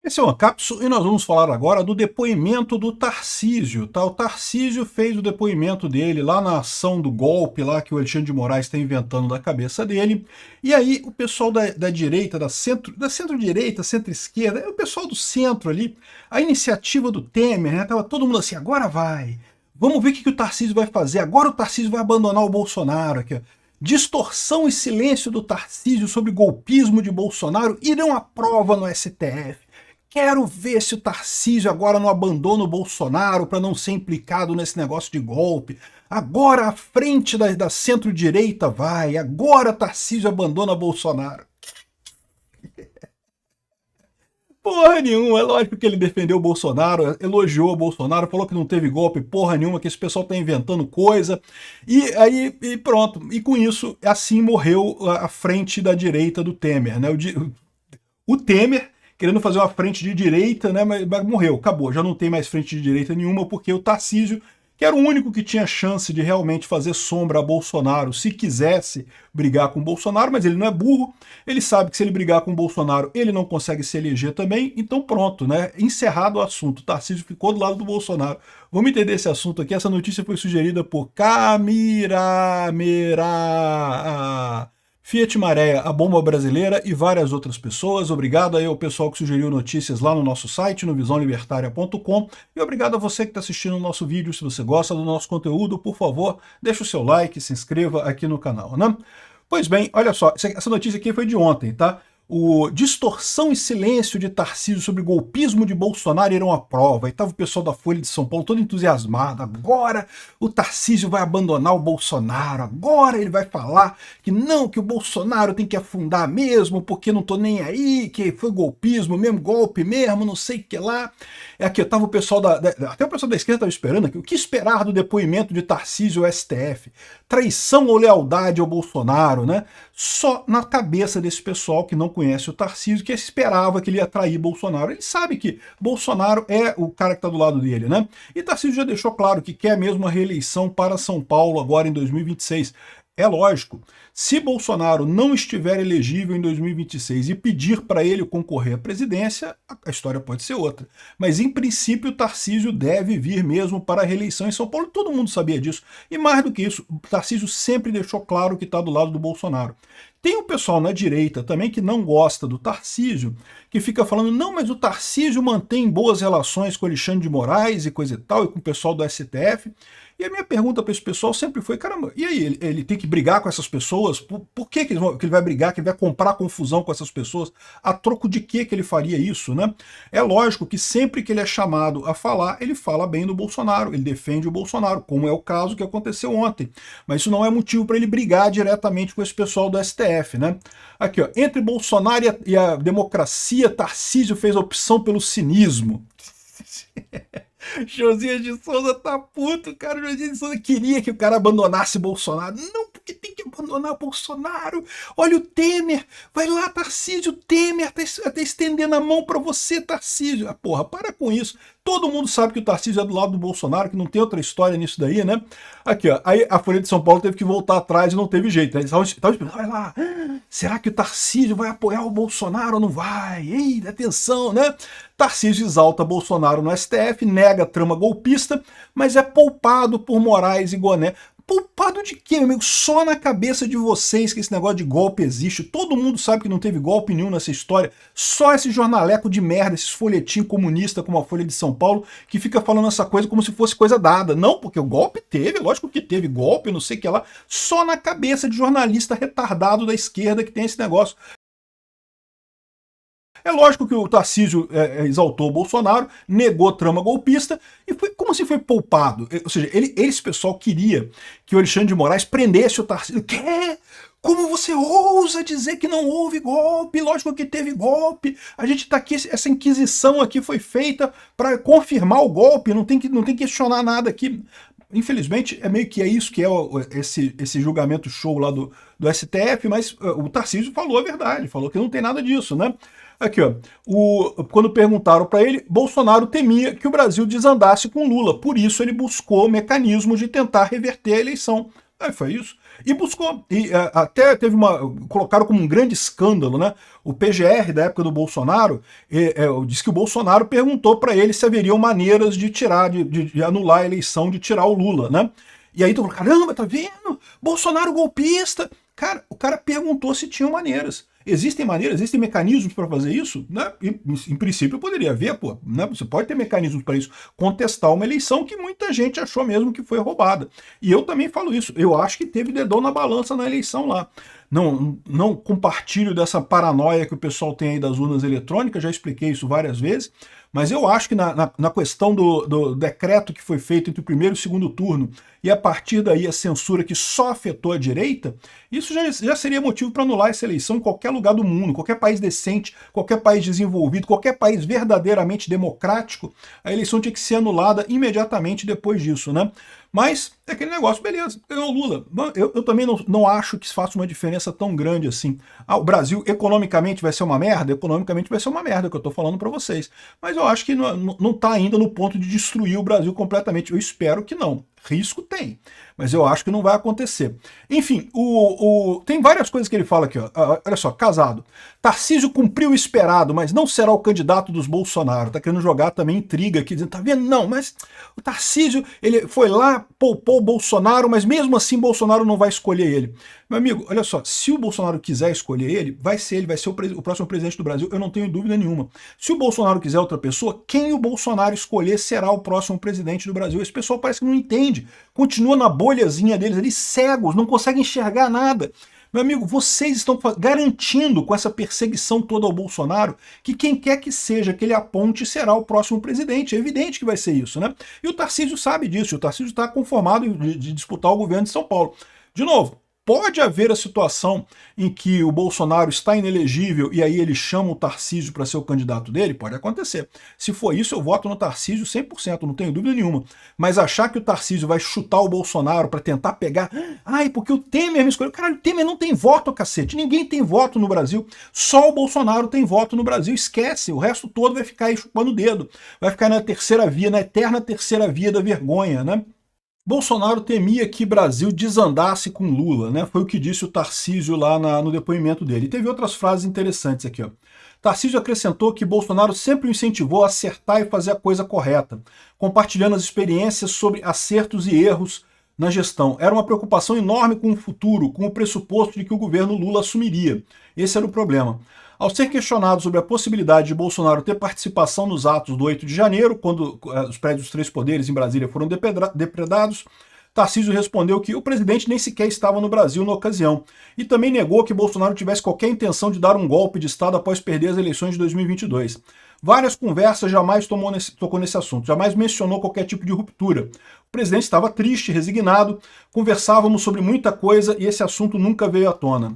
Esse é o Ancapso e nós vamos falar agora do depoimento do Tarcísio, tá? O Tarcísio fez o depoimento dele lá na ação do golpe lá que o Alexandre de Moraes está inventando da cabeça dele, e aí o pessoal da direita, da centro-direita, centro-esquerda, o pessoal do centro ali, a iniciativa do Temer, né? Tava todo mundo assim, agora vai, vamos ver o que o Tarcísio vai fazer, agora o Tarcísio vai abandonar o Bolsonaro aqui, ó. Distorção e silêncio do Tarcísio sobre golpismo de Bolsonaro irão à prova no STF. Quero ver se o Tarcísio agora não abandona o Bolsonaro para não ser implicado nesse negócio de golpe. Agora a frente da centro-direita vai, agora Tarcísio abandona Bolsonaro. Porra nenhuma, é lógico que ele defendeu o Bolsonaro, elogiou o Bolsonaro, falou que não teve golpe, porra nenhuma, que esse pessoal tá inventando coisa, e pronto. E com isso, assim morreu a frente da direita do Temer, né? O Temer querendo fazer uma frente de direita, né, mas morreu, acabou, já não tem mais frente de direita nenhuma, porque o Tarcísio, que era o único que tinha chance de realmente fazer sombra a Bolsonaro, se quisesse brigar com o Bolsonaro, mas ele não é burro, ele sabe que se ele brigar com o Bolsonaro, ele não consegue se eleger também, então pronto, né, encerrado o assunto, o Tarcísio ficou do lado do Bolsonaro. Vamos entender esse assunto aqui, essa notícia foi sugerida por Camiramerá. Fiat Maré, a bomba brasileira e várias outras pessoas. Obrigado aí ao pessoal que sugeriu notícias lá no nosso site, no visãolibertaria.com. E obrigado a você que está assistindo o nosso vídeo. Se você gosta do nosso conteúdo, por favor, deixa o seu like, se inscreva aqui no canal, né? Pois bem, olha só, essa notícia aqui foi de ontem, tá? O distorção e silêncio de Tarcísio sobre golpismo de Bolsonaro irão à prova. E estava o pessoal da Folha de São Paulo todo entusiasmado. Agora o Tarcísio vai abandonar o Bolsonaro. Agora ele vai falar que não, que o Bolsonaro tem que afundar mesmo, porque não tô nem aí, que foi golpismo mesmo, golpe mesmo, não sei o que lá. É aqui, tava o pessoal até o pessoal da esquerda estava esperando aqui. O que esperar do depoimento de Tarcísio ao STF? Traição ou lealdade ao Bolsonaro, né? Só na cabeça desse pessoal que não conhece o Tarcísio, que esperava que ele ia trair Bolsonaro. Ele sabe que Bolsonaro é o cara que está do lado dele, né? E Tarcísio já deixou claro que quer mesmo a reeleição para São Paulo agora em 2026. É lógico, se Bolsonaro não estiver elegível em 2026 e pedir para ele concorrer à presidência, a história pode ser outra. Mas, em princípio, Tarcísio deve vir mesmo para a reeleição em São Paulo. Todo mundo sabia disso. E mais do que isso, Tarcísio sempre deixou claro que está do lado do Bolsonaro. Tem um pessoal na direita também que não gosta do Tarcísio, que fica falando, não, mas o Tarcísio mantém boas relações com o Alexandre de Moraes e coisa e tal, e com o pessoal do STF. E a minha pergunta para esse pessoal sempre foi, caramba, e aí, ele tem que brigar com essas pessoas? Por que ele vai brigar, que ele vai comprar confusão com essas pessoas? A troco de que ele faria isso, né? É lógico que sempre que ele é chamado a falar, ele fala bem do Bolsonaro, ele defende o Bolsonaro, como é o caso que aconteceu ontem. Mas isso não é motivo para ele brigar diretamente com esse pessoal do STF, né? Aqui, ó, entre Bolsonaro e a democracia, Tarcísio fez a opção pelo cinismo. Josias de Souza tá puto, cara. Josias de Souza queria que o cara abandonasse Bolsonaro. Não, porque tem que abandonar Bolsonaro. Olha o Temer, vai lá, Tarcísio, Temer tá estendendo a mão pra você, Tarcísio. Ah, porra, para com isso. Todo mundo sabe que o Tarcísio é do lado do Bolsonaro, que não tem outra história nisso daí, né? Aqui, ó. Aí a Folha de São Paulo teve que voltar atrás e não teve jeito, né? Eles estavam esperando, vai lá, será que o Tarcísio vai apoiar o Bolsonaro ou não vai? Ei, atenção, né? Tarcísio exalta Bolsonaro no STF, nega a trama golpista, mas é poupado por Moraes e Goné. Poupado de quê, meu amigo? Só na cabeça de vocês que esse negócio de golpe existe. Todo mundo sabe que não teve golpe nenhum nessa história. Só esse jornaleco de merda, esses folhetinhos comunistas como a Folha de São Paulo, que fica falando essa coisa como se fosse coisa dada. Não, porque o golpe teve, lógico que teve golpe, não sei o que lá. Só na cabeça de jornalista retardado da esquerda que tem esse negócio. É lógico que o Tarcísio exaltou o Bolsonaro, negou trama golpista, e foi como se foi poupado. Ou seja, esse pessoal queria que o Alexandre de Moraes prendesse o Tarcísio. Quê? Como você ousa dizer que não houve golpe? Lógico que teve golpe. A gente está aqui, essa inquisição aqui foi feita para confirmar o golpe, não tem que questionar nada aqui. Infelizmente, é meio que isso que é esse julgamento show lá do STF, mas o Tarcísio falou a verdade, falou que não tem nada disso, né? Aqui, ó, quando perguntaram para ele, Bolsonaro temia que o Brasil desandasse com Lula, por isso ele buscou mecanismos de tentar reverter a eleição. Aí foi isso. E buscou. E até teve colocaram como um grande escândalo, né? O PGR da época do Bolsonaro disse que o Bolsonaro perguntou para ele se haveriam maneiras de tirar, de anular a eleição, de tirar o Lula, né? E aí todo mundo, caramba, tá vendo? Bolsonaro golpista. Cara, o cara perguntou se tinham maneiras. Existem maneiras, existem mecanismos para fazer isso? Né? Em princípio poderia haver, pô. Né? Você pode ter mecanismos para isso. Contestar uma eleição que muita gente achou mesmo que foi roubada. E eu também falo isso. Eu acho que teve dedão na balança na eleição lá. Não compartilho dessa paranoia que o pessoal tem aí das urnas eletrônicas, já expliquei isso várias vezes, mas eu acho que na questão do decreto que foi feito entre o primeiro e o segundo turno, e a partir daí a censura que só afetou a direita, isso já seria motivo para anular essa eleição em qualquer lugar do mundo, qualquer país decente, qualquer país desenvolvido, qualquer país verdadeiramente democrático, a eleição tinha que ser anulada imediatamente depois disso, né? Mas é aquele negócio, beleza, ganhou o Lula. Eu também não acho que faça uma diferença tão grande assim. O Brasil economicamente vai ser uma merda? Economicamente vai ser uma merda, que eu estou falando para vocês. Mas eu acho que não está ainda no ponto de destruir o Brasil completamente. Eu espero que não. Risco tem, mas eu acho que não vai acontecer. Enfim, tem várias coisas que ele fala aqui, ó. Olha só, Casado. Tarcísio cumpriu o esperado, mas não será o candidato dos Bolsonaro. Tá querendo jogar também intriga aqui, dizendo, tá vendo? Não, mas o Tarcísio, ele foi lá, poupou o Bolsonaro, mas mesmo assim Bolsonaro não vai escolher ele. Meu amigo, olha só, se o Bolsonaro quiser escolher ele, vai ser o próximo presidente do Brasil, eu não tenho dúvida nenhuma. Se o Bolsonaro quiser outra pessoa, quem o Bolsonaro escolher será o próximo presidente do Brasil. Esse pessoal parece que não entende, continua na bolhazinha deles ali, cegos, não conseguem enxergar nada. Meu amigo, vocês estão garantindo com essa perseguição toda ao Bolsonaro que quem quer que seja que ele aponte será o próximo presidente. É evidente que vai ser isso, né? E o Tarcísio sabe disso, o Tarcísio está conformado de disputar o governo de São Paulo. De novo, pode haver a situação em que o Bolsonaro está inelegível e aí ele chama o Tarcísio para ser o candidato dele? Pode acontecer. Se for isso, eu voto no Tarcísio 100%, não tenho dúvida nenhuma. Mas achar que o Tarcísio vai chutar o Bolsonaro para tentar pegar... Ai, porque o Temer me escolheu. Caralho, o Temer não tem voto, cacete. Ninguém tem voto no Brasil. Só o Bolsonaro tem voto no Brasil. Esquece, o resto todo vai ficar aí chupando o dedo. Vai ficar na terceira via, na eterna terceira via da vergonha, né? Bolsonaro temia que Brasil desandasse com Lula, né? Foi o que disse o Tarcísio lá no depoimento dele. E teve outras frases interessantes aqui, ó. Tarcísio acrescentou que Bolsonaro sempre o incentivou a acertar e fazer a coisa correta, compartilhando as experiências sobre acertos e erros na gestão. Era uma preocupação enorme com o futuro, com o pressuposto de que o governo Lula assumiria. Esse era o problema. Ao ser questionado sobre a possibilidade de Bolsonaro ter participação nos atos do 8 de janeiro, quando os prédios dos três poderes em Brasília foram depredados, Tarcísio respondeu que o presidente nem sequer estava no Brasil na ocasião e também negou que Bolsonaro tivesse qualquer intenção de dar um golpe de Estado após perder as eleições de 2022. Várias conversas jamais tocou nesse assunto, jamais mencionou qualquer tipo de ruptura. O presidente estava triste, resignado, conversávamos sobre muita coisa e esse assunto nunca veio à tona.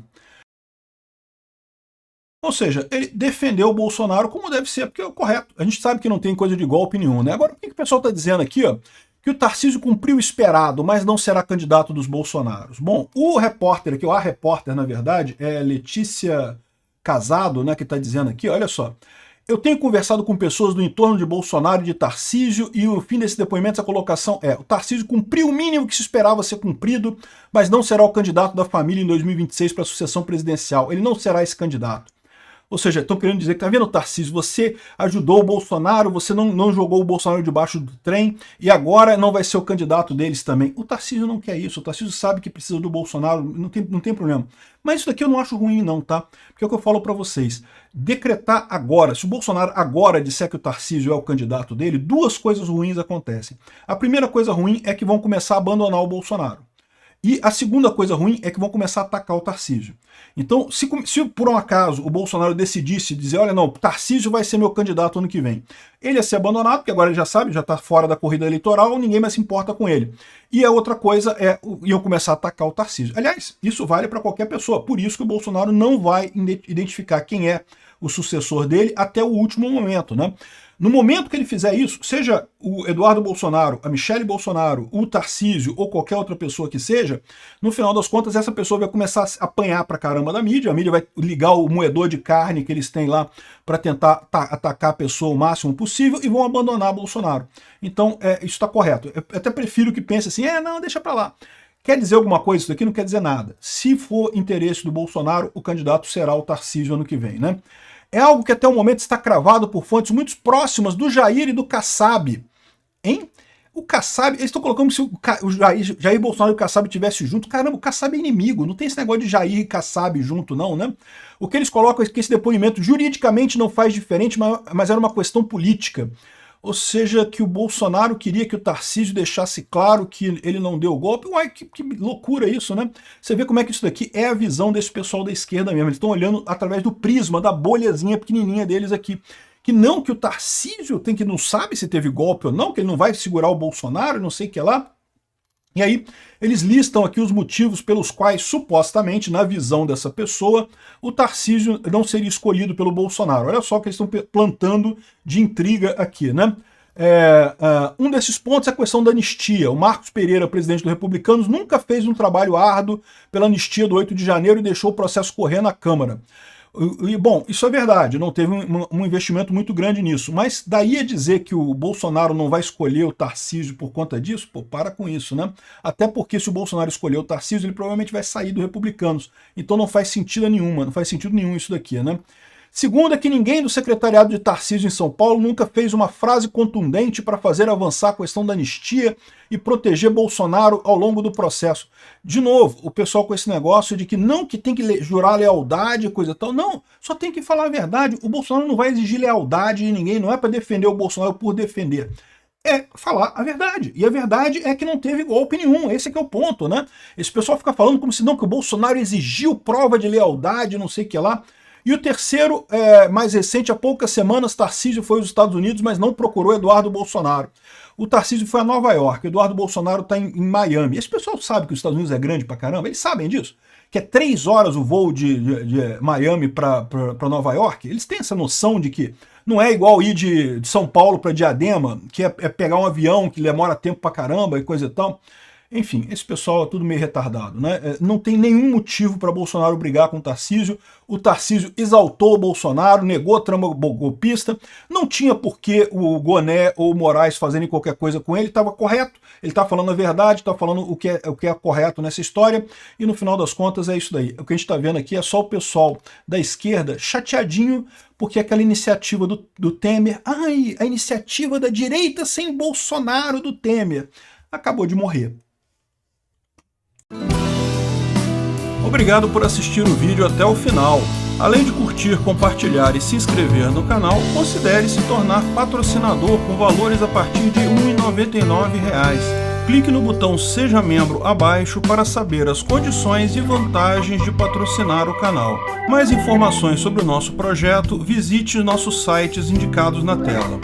Ou seja, ele defendeu o Bolsonaro como deve ser, porque é o correto. A gente sabe que não tem coisa de golpe nenhum, né? Agora, o que o pessoal está dizendo aqui, ó? Que o Tarcísio cumpriu o esperado, mas não será candidato dos Bolsonaros. Bom, o repórter aqui, a repórter, na verdade, é Letícia Casado, né, que está dizendo aqui, olha só. Eu tenho conversado com pessoas do entorno de Bolsonaro e de Tarcísio e o fim desse depoimento, essa colocação é: o Tarcísio cumpriu o mínimo que se esperava ser cumprido, mas não será o candidato da família em 2026 para a sucessão presidencial. Ele não será esse candidato. Ou seja, estão querendo dizer que, tá vendo, Tarcísio, você ajudou o Bolsonaro, você não jogou o Bolsonaro debaixo do trem e agora não vai ser o candidato deles também. O Tarcísio não quer isso, o Tarcísio sabe que precisa do Bolsonaro, não tem problema. Mas isso daqui eu não acho ruim não, tá? Porque é o que eu falo para vocês. Decretar agora, se o Bolsonaro agora disser que o Tarcísio é o candidato dele, duas coisas ruins acontecem. A primeira coisa ruim é que vão começar a abandonar o Bolsonaro. E a segunda coisa ruim é que vão começar a atacar o Tarcísio. Então, se por um acaso o Bolsonaro decidisse dizer, olha não, o Tarcísio vai ser meu candidato ano que vem, ele ia ser abandonado, porque agora ele já sabe, já está fora da corrida eleitoral, ninguém mais se importa com ele. E a outra coisa é, iam começar a atacar o Tarcísio. Aliás, isso vale para qualquer pessoa, por isso que o Bolsonaro não vai identificar quem é o sucessor dele até o último momento, né? No momento que ele fizer isso, seja o Eduardo Bolsonaro, a Michele Bolsonaro, o Tarcísio ou qualquer outra pessoa que seja, no final das contas essa pessoa vai começar a apanhar pra caramba da mídia, a mídia vai ligar o moedor de carne que eles têm lá para tentar atacar a pessoa o máximo possível e vão abandonar Bolsonaro. Então isso está correto. Eu até prefiro que pense assim, não, deixa pra lá. Quer dizer alguma coisa isso daqui? Não quer dizer nada. Se for interesse do Bolsonaro, o candidato será o Tarcísio ano que vem, né? É algo que até o momento está cravado por fontes muito próximas do Jair e do Kassab. Hein? O Kassab, eles estão colocando como se o Jair Bolsonaro e o Kassab estivessem juntos. Caramba, o Kassab é inimigo, não tem esse negócio de Jair e Kassab junto não, né? O que eles colocam é que esse depoimento juridicamente não faz diferente, mas era uma questão política. Ou seja, que o Bolsonaro queria que o Tarcísio deixasse claro que ele não deu o golpe. Uai, que loucura isso, né? Você vê como é que isso daqui é a visão desse pessoal da esquerda mesmo. Eles estão olhando através do prisma, da bolhazinha pequenininha deles aqui. Que não, que o Tarcísio não sabe se teve golpe ou não, que ele não vai segurar o Bolsonaro, não sei o que lá. E aí, eles listam aqui os motivos pelos quais, supostamente, na visão dessa pessoa, o Tarcísio não seria escolhido pelo Bolsonaro. Olha só o que eles estão plantando de intriga aqui, né? Um desses pontos é a questão da anistia. O Marcos Pereira, presidente dos Republicanos, nunca fez um trabalho árduo pela anistia do 8 de janeiro e deixou o processo correr na Câmara. E, bom, isso é verdade, não teve um investimento muito grande nisso, mas daí a dizer que o Bolsonaro não vai escolher o Tarcísio por conta disso, pô, para com isso, né? Até porque se o Bolsonaro escolher o Tarcísio, ele provavelmente vai sair do Republicanos, então não faz sentido nenhum isso daqui, né? Segundo é que ninguém do secretariado de Tarcísio em São Paulo nunca fez uma frase contundente para fazer avançar a questão da anistia e proteger Bolsonaro ao longo do processo. De novo, o pessoal com esse negócio de que não que tem que jurar lealdade e coisa tal. Não, só tem que falar a verdade. O Bolsonaro não vai exigir lealdade de ninguém, não é para defender o Bolsonaro por defender. É falar a verdade. E a verdade é que não teve golpe nenhum. Esse é que é o ponto, né? Esse pessoal fica falando como se não, que o Bolsonaro exigiu prova de lealdade, não sei o que lá. E o terceiro, mais recente, há poucas semanas, Tarcísio foi aos Estados Unidos, mas não procurou Eduardo Bolsonaro. O Tarcísio foi a Nova York, Eduardo Bolsonaro está em Miami. Esse pessoal sabe que os Estados Unidos é grande pra caramba, eles sabem disso. Que é 3 horas o voo de Miami para Nova York. Eles têm essa noção de que não é igual ir de São Paulo para Diadema, que é pegar um avião que demora tempo pra caramba e coisa e tal. Enfim, esse pessoal é tudo meio retardado, né? Não tem nenhum motivo para Bolsonaro brigar com o Tarcísio. O Tarcísio exaltou o Bolsonaro, negou a trama golpista. Não tinha por que o Goné ou o Moraes fazerem qualquer coisa com ele. Estava correto, ele está falando a verdade, está falando o que é correto nessa história. E no final das contas é isso daí. O que a gente está vendo aqui é só o pessoal da esquerda chateadinho porque aquela iniciativa do Temer, a iniciativa da direita sem Bolsonaro do Temer, acabou de morrer. Obrigado por assistir o vídeo até o final. Além de curtir, compartilhar e se inscrever no canal, considere se tornar patrocinador com valores a partir de R$ 1,99. Clique no botão Seja Membro abaixo para saber as condições e vantagens de patrocinar o canal. Mais informações sobre o nosso projeto, visite nossos sites indicados na tela.